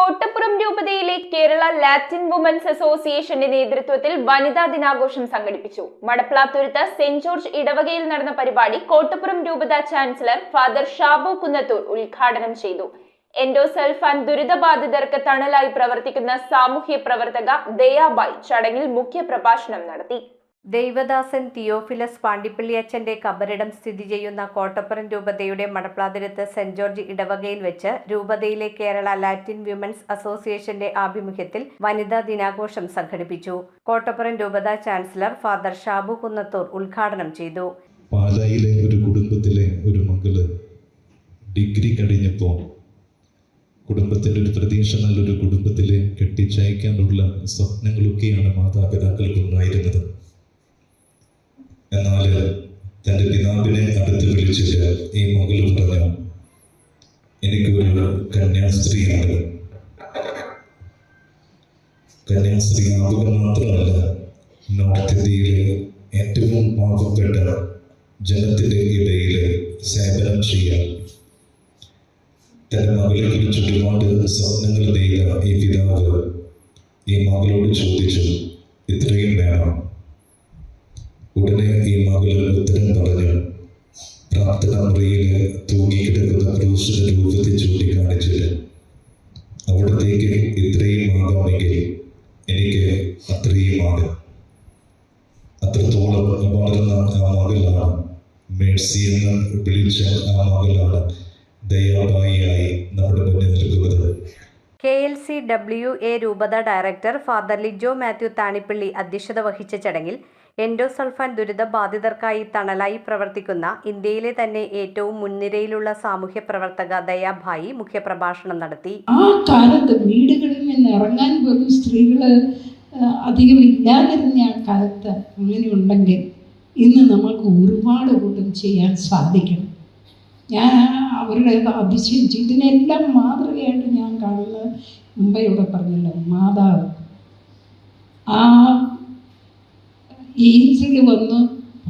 കോട്ടപ്പുറം രൂപതയിലെ Kerala Latin women's അസോസിയേഷന്റെ നേതൃത്വത്തിൽ വനിതാ ദിനാഘോഷം സംഘടിപ്പിച്ചു. മടപ്ലാത്തുരുത്ത് സെന്റ് ജോർജ് ഇടവകയിൽ നടന്ന പരിപാടി കോട്ടപ്പുറം രൂപത ചാൻസലർ ഫാദർ ഷാബു കുന്നത്തൂർ ഉദ്ഘാടനം ചെയ്തു. എൻഡോസൾഫാൻ ദുരിതബാധിതർക്ക് തണലായി പ്രവർത്തിക്കുന്ന സാമൂഹ്യ പ്രവർത്തക ദയാബായ് ചടങ്ങിൽ മുഖ്യപ്രഭാഷണം നടത്തി. ദൈവദാസൻ തിയോഫിലസ് പാണ്ടിപ്പള്ളി അച്ഛന്റെ കബറിടം സ്ഥിതി ചെയ്യുന്ന കോട്ടപ്പുറം രൂപതയുടെ മടപ്ലാതുരത്ത് സെന്റ് ജോർജ് ഇടവകയിൽ വെച്ച് രൂപതയിലെ കേരള ലാറ്റിൻ വിമൻസ് അസോസിയേഷന്റെ ആഭിമുഖ്യത്തിൽ വനിതാ ദിനാഘോഷം സംഘടിപ്പിച്ചു. കോട്ടപ്പുറം രൂപത ചാൻസലർ ഫാദർ ഷാബു കുന്നത്തൂർ ഉദ്ഘാടനം ചെയ്തു. പാലായിലെ ഒരു കുടുംബത്തിലെ ഒരു മകള് ഡിഗ്രി കഴിഞ്ഞപ്പോൾ കുടുംബത്തിൻ്റെ ഒരു പ്രതീക്ഷ നല്ലൊരു കുടുംബത്തിലെ കെട്ടിച്ചയക്കാനുള്ള സ്വപ്നങ്ങളൊക്കെയാണ് മാതാപിതാക്കൾക്ക് ഉണ്ടായിരുന്നത്. എന്നാൽ തൻ്റെ പിതാവിനെ അടുത്ത് വിളിച്ചിട്ട് ഈ മകൾ പറഞ്ഞു, എനിക്കൊരു കന്യാസ്ത്രീയാണ്. കന്യാസ്ത്രീ ആവുക മാത്രമല്ല, നോർത്ത് ഇന്ത്യയിലെ ഏറ്റവും പാവപ്പെട്ട ജനത്തിൻ്റെ ഇടയിൽ സേവനം ചെയ്യാൻ തൻ്റെ മകളെ കുറിച്ച് ഒരുപാട് സ്വപ്നങ്ങൾ നെയ്ത ഈ പിതാവ് ഈ മകളോട് ചോദിച്ചു, ഇത്രയും വേണം? ഉടനെ ഈ മകൾ ഉത്തരം പറഞ്ഞു, പ്രാർത്ഥന മുറിയിൽ തൂങ്ങിക്കിടക്കുന്ന ക്രൂശിന്റെ രൂപത്തിൽ ചൂണ്ടിക്കാണിച്ചിട്ട് അവിടത്തേക്ക് ഇത്രയും ആകാമെങ്കിൽ എനിക്ക് അത്രയും ആകാം. അത്രത്തോളം വളർന്ന ആ മകളാണ്, മേഴ്സി എന്ന് വിളിച്ച ആ മകളാണ് ദയാബായിയായി നമ്മുടെ മുന്നിൽ നിൽക്കുന്നത്. KLCWA രൂപത ഡയറക്ടർ ഫാദർ ലിജോ മാത്യു താണിപ്പള്ളി അധ്യക്ഷത വഹിച്ച ചടങ്ങിൽ എൻഡോസൾഫാൻ ദുരിതബാധിതർക്കായി തണലായി പ്രവർത്തിക്കുന്ന ഇന്ത്യയിലെ തന്നെ ഏറ്റവും മുൻനിരയിലുള്ള സാമൂഹ്യ പ്രവർത്തക ദയാബായി മുഖ്യപ്രഭാഷണം നടത്തി. ആ കാലത്ത് വീടുകളിൽ നിന്ന് ഇറങ്ങാൻ പോലും സ്ത്രീകൾ അധികം ഇല്ലാതിരുന്ന ആ കാലത്ത് അങ്ങനെ ഉണ്ടെങ്കിൽ ഇന്ന് നമുക്ക് ഒരുപാട് കൂട്ടം ചെയ്യാൻ സാധിക്കണം. ഞാൻ അവരുടെ അതിശയിച്ചു. ഇതിനെല്ലാം മാതൃകയായിട്ട് ഞാൻ കാണുന്നത് മുമ്പേ ഇവിടെ പറഞ്ഞല്ലോ, മാതാവ് ആ ഏഞ്ചിൽ വന്ന്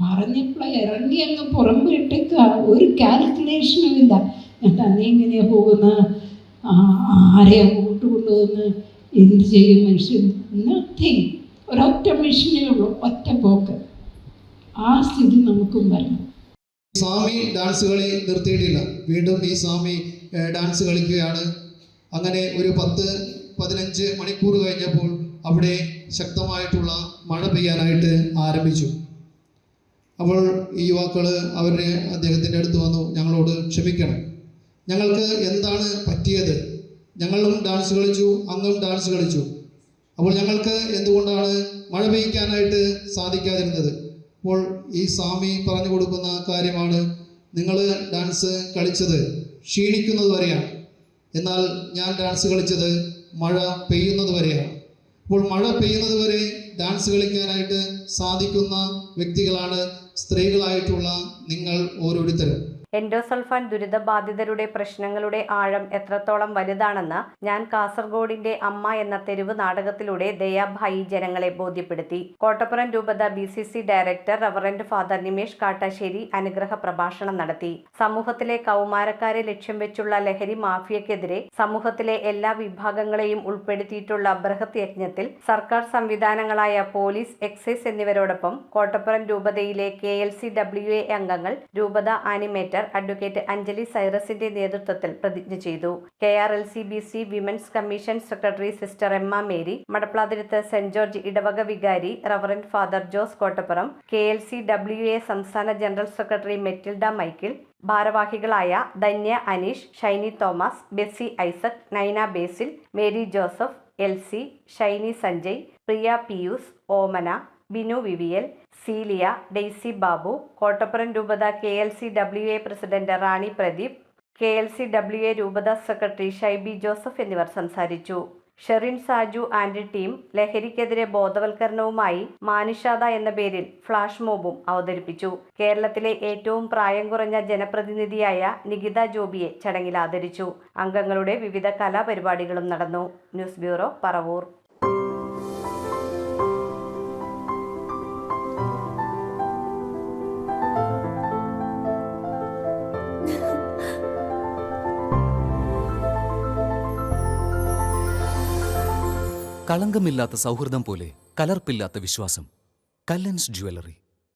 പറഞ്ഞപ്പോൾ ഇറങ്ങി അങ്ങ് പുറമ്പ് ഇട്ടേക്കുക. ഒരു കാൽക്കുലേഷനും ഇല്ല. ഞാൻ തന്നെ ഇങ്ങനെയാണ് പോകുന്നത്, ആരെയാണ് കൂട്ടുകൊണ്ടുവന്ന് എന്ത് ചെയ്യും മനുഷ്യൻ, നത്തിങ്. ഒരൊറ്റ മെഷീനേ ഉള്ളൂ, ഒറ്റ പോക്ക്. ആ സ്ഥിതി നമുക്കും വരണം. സ്വാമി ഡാൻസ് കളി നിർത്തിയിട്ടില്ല. വീണ്ടും ഈ സ്വാമി ഡാൻസ് കളിക്കുകയാണ്. അങ്ങനെ ഒരു 10-15 മണിക്കൂർ കഴിഞ്ഞപ്പോൾ അവിടെ ശക്തമായിട്ടുള്ള മഴ പെയ്യാനായിട്ട് ആരംഭിച്ചു. അപ്പോൾ ഈ യുവാക്കൾ അദ്ദേഹത്തിൻ്റെ അടുത്ത് വന്നു, ഞങ്ങളോട് ക്ഷമിക്കണം, ഞങ്ങൾക്ക് എന്താണ് പറ്റിയത്? ഞങ്ങളും ഡാൻസ് കളിച്ചു, അങ്ങും ഡാൻസ് കളിച്ചു. അപ്പോൾ ഞങ്ങൾക്ക് എന്തുകൊണ്ടാണ് മഴ പെയ്യിക്കാനായിട്ട് സാധിക്കാതിരുന്നത്? അപ്പോൾ ഈ സ്വാമി പറഞ്ഞു കൊടുക്കുന്ന കാര്യമാണ്, നിങ്ങൾ ഡാൻസ് കളിച്ചത് ക്ഷീണിക്കുന്നത് വരെയാണ്, എന്നാൽ ഞാൻ ഡാൻസ് കളിച്ചത് മഴ പെയ്യുന്നത് വരെയാണ്. അപ്പോൾ മഴ പെയ്യുന്നത് വരെ ഡാൻസ് കളിക്കാനായിട്ട് സാധിക്കുന്ന വ്യക്തികളാണ് സ്ത്രീകളായിട്ടുള്ള നിങ്ങൾ ഓരോരുത്തരും. എൻഡോസൾഫാൻ ദുരിതബാധിതരുടെ പ്രശ്നങ്ങളുടെ ആഴം എത്രത്തോളം വലുതാണെന്ന് ഞാൻ കാസർഗോഡിന്റെ അമ്മ എന്ന തെരുവ് നാടകത്തിലൂടെ ദയാബായി ജനങ്ങളെ ബോധ്യപ്പെടുത്തി. കോട്ടപ്പുറം രൂപത BCC director reverend father Nimesh Kattassery അനുഗ്രഹ പ്രഭാഷണം നടത്തി. സമൂഹത്തിലെ കൗമാരക്കാരെ ലക്ഷ്യം വെച്ചുള്ള ലഹരി മാഫിയക്കെതിരെ സമൂഹത്തിലെ എല്ലാ വിഭാഗങ്ങളെയും ഉൾപ്പെടുത്തിയിട്ടുള്ള ബൃഹത് യജ്ഞത്തിൽ സർക്കാർ സംവിധാനങ്ങളായ പോലീസ്, എക്സൈസ് എന്നിവരോടൊപ്പം കോട്ടപ്പുറം രൂപതയിലെ KLCWA അംഗങ്ങൾ, രൂപത ആനിമേറ്റർ അഡ്വക്കേറ്റ് അഞ്ജലി സൈറസിന്റെ നേതൃത്വത്തിൽ പ്രതിജ്ഞ ചെയ്തു. KRLCBC women's commission secretary sister Emma Mary, Madaplathuruth saint George ഇടവക വികാരി reverend father Jose Kottappuram, KLCWA സംസ്ഥാന ജനറൽ സെക്രട്ടറി മെറ്റിൽഡ മൈക്കിൾ, ഭാരവാഹികളായ Dhanya Aneesh, Shiny Thomas, Bessy Isaac, Naina Basil, Mary Joseph, LC, Shiny Sanjay, Priya Pius, Omana, Binu Viviyal, Celia, Daisy Babu, Kottappuram രൂപത KLCWA president Rani Pradeep, KLCWA രൂപത secretary Shaibi Joseph എന്നിവർ സംസാരിച്ചു. Sherin Saju and team ലഹരിക്കെതിരെ ബോധവൽക്കരണവുമായി മാനുഷാദ എന്ന പേരിൽ ഫ്ലാഷ് മോബും അവതരിപ്പിച്ചു. കേരളത്തിലെ ഏറ്റവും പ്രായം കുറഞ്ഞ ജനപ്രതിനിധിയായ നികിത ജോബിയെ ചടങ്ങിൽ ആദരിച്ചു. അംഗങ്ങളുടെ വിവിധ കലാപരിപാടികളും നടന്നു. News bureau, Paravur. കളങ്കമില്ലാത്ത സൗഹൃദം പോലെ കലർപ്പില്ലാത്ത വിശ്വാസം. കല്ലൻസ് ജ്വല്ലറി.